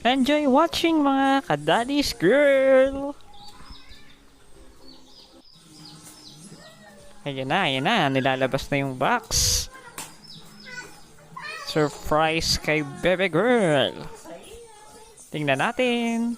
Enjoy watching mga ka-daddy's girl! Ayan na, nilalabas na yung box. Surprise kay Bebe Girl. Tingnan natin.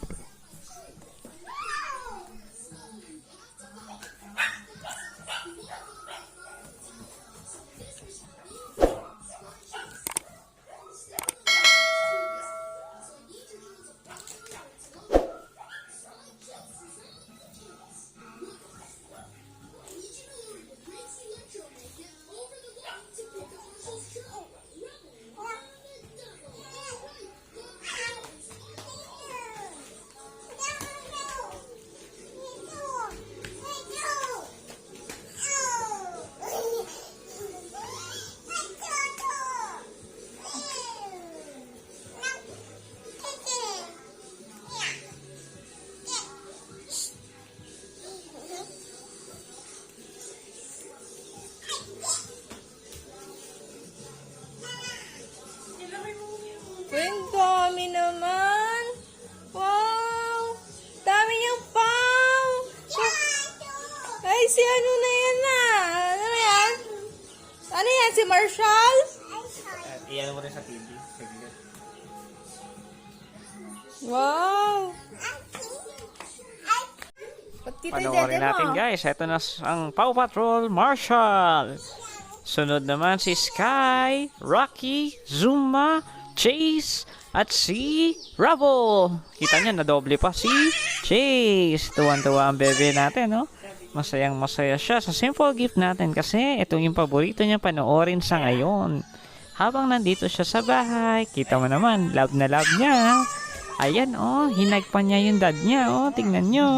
Ang dami naman. Wow! Dami niyang pau! Ay, si ano na yan na? Ano yan? Ano yan? Si Marshall? Iyan mo rin sa TV. Wow! Ba't kita Panoorin natin guys. Ito na ang Paw Patrol Marshall. Sunod naman si Sky, Rocky, Zuma, Chase, at si Rubble. Kita niya, nadoble pa si Chase. Tuwan-tuwa ang bebe natin, no? Masayang masaya siya sa simple gift natin kasi ito yung paborito niya panoorin sa ngayon. Habang nandito siya sa bahay, kita mo naman, love na love niya. Ayan, oh, hinagpan niya yung dad niya, oh, tingnan niyo.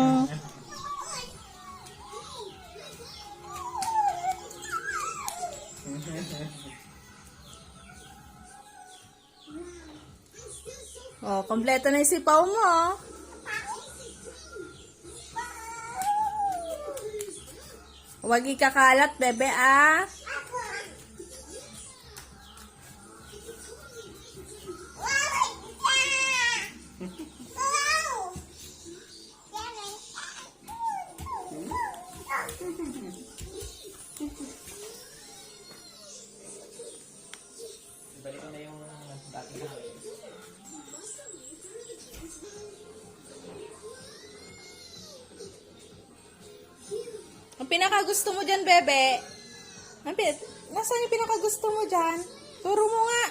Oh, kompleto na yung sipaw mo. Oh. Huwag ikakalat, bebe, ah. Balik ko na yung dating hangin. Ang pinakagusto mo dyan, bebe? Nasaan yung pinakagusto mo dyan? Turo mo nga.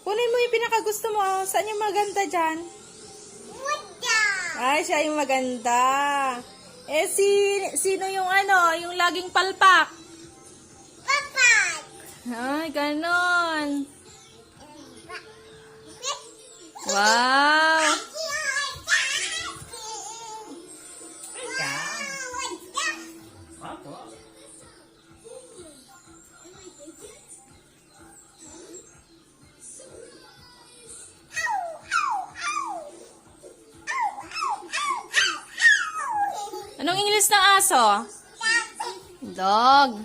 Kunin mo yung pinakagusto mo. Saan yung maganda dyan? Ay, siya yung maganda. Eh, sino yung ano? Yung laging palpak? Ay, ganon. Wow. Anong English ng aso? Dog.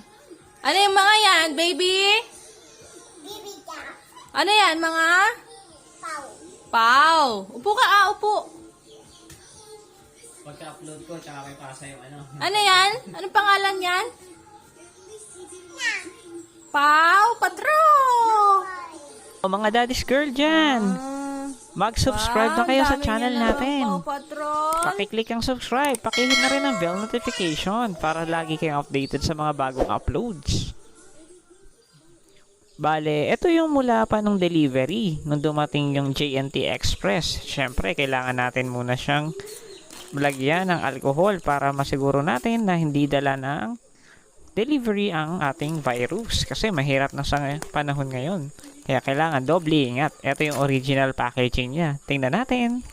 Ano yung mga yan, baby? Ano yan, mga? Pau. Upo ka, upo. Pagka-upload ko, tsaka may pasa yung ano. Ano yan? Anong pangalan yan? Pau Patrol. O mga daddy's girl dyan. Mag-subscribe na kayo sa channel natin. Pau Patrol. Pakiclick ang subscribe. Pakihit na rin ang bell notification para lagi kayong updated sa mga bagong uploads. Bale, ito yung mula pa nung delivery. Nung dumating yung JNT Express. Siyempre, kailangan natin muna siyang lagyan ng alcohol para masiguro natin na hindi dala ng delivery ang ating virus. Kasi mahirap na sa panahon ngayon. Kaya kailangan doble ingat. Ito yung original packaging niya. Tingnan natin.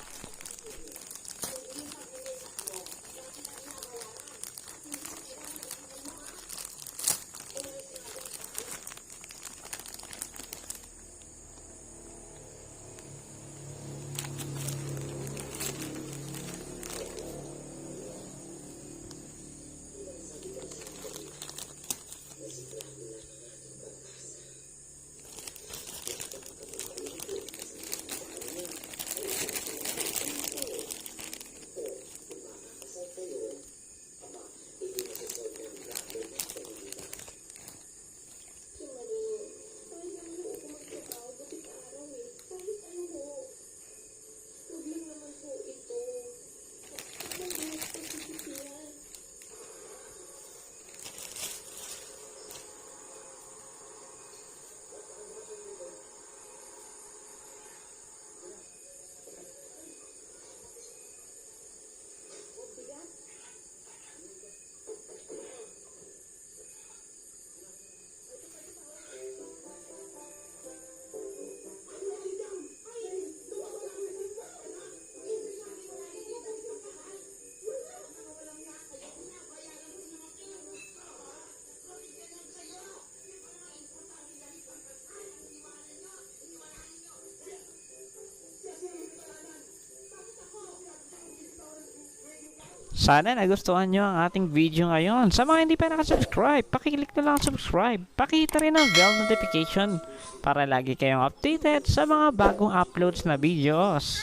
Sana nagustuhan nyo ang ating video ngayon. Sa mga hindi pa nakasubscribe, pakiclick na lang ang subscribe. Pakita rin ang bell notification para lagi kayong updated sa mga bagong uploads na videos.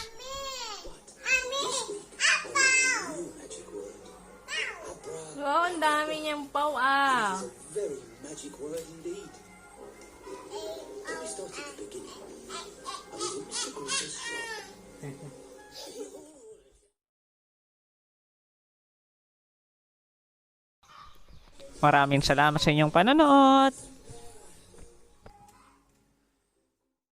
Wow, ang dami niyang paw ah. Very magic word indeed. Let me start at the beginning. I was in Mr. Grover's shop. Maraming salamat sa inyong panonood.